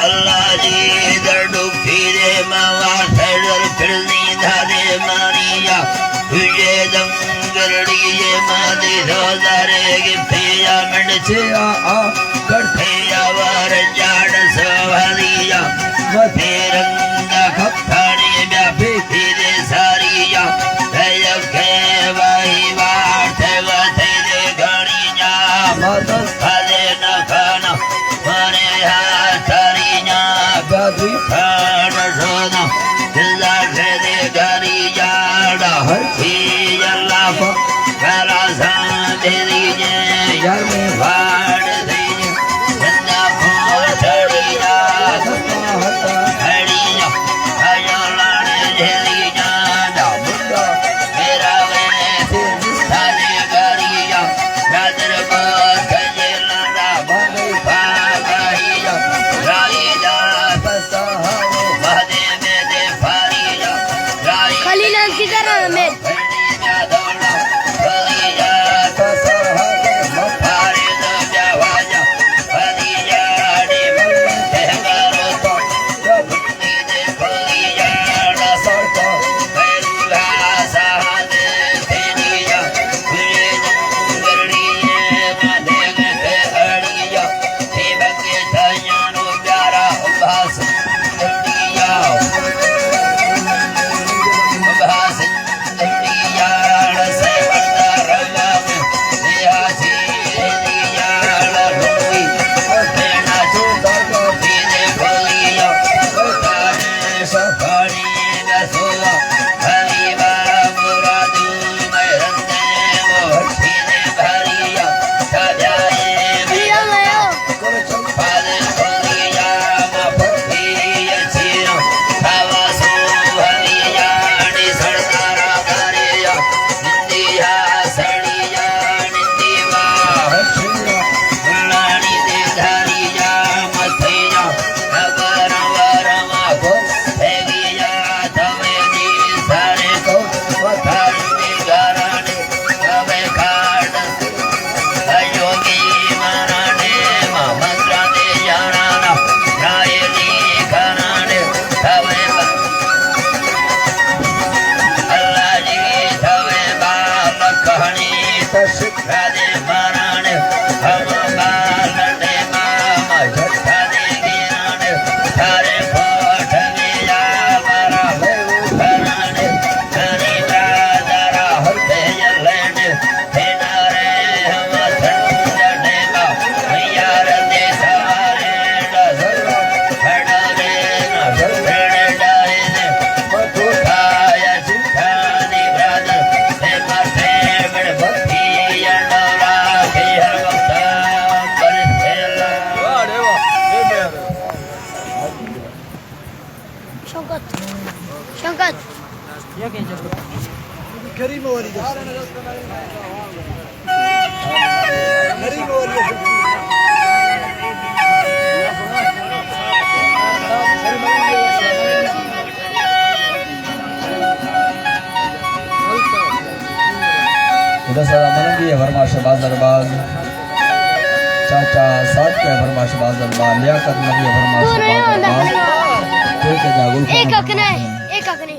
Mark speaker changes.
Speaker 1: अल्लाह जी दर्द फिरे मावा सर फिरनी धारे मारिया तुझे दंगरड़ी ये मादी रोजारे के पिया मंड से आ कठिया वार जाड़ सवालिया मधेरंगा खप्पानी व्यापी फिरे सारिया दय के वाही वाट वथे दे गणिया मत खाले न खाना मरे हाथरिया गदि खान सोना दिला दे गणिया हरती अल्लाह करा सांदे दीजे यार में वाड़ दीजे चंदा फूल चढ़िया हड़िया आयो लाने झेलिया दा बुड्ढा मेरा वैसे साले गरिया राजर बात ये लाडा बंगई भागाइया राईदा बसहाओ बहदे में दे फारिया राई
Speaker 2: खलीलान की तरह में चाचा साथ के फरमाश बाज़ लियाकत नबी फरमाश बाज़ एक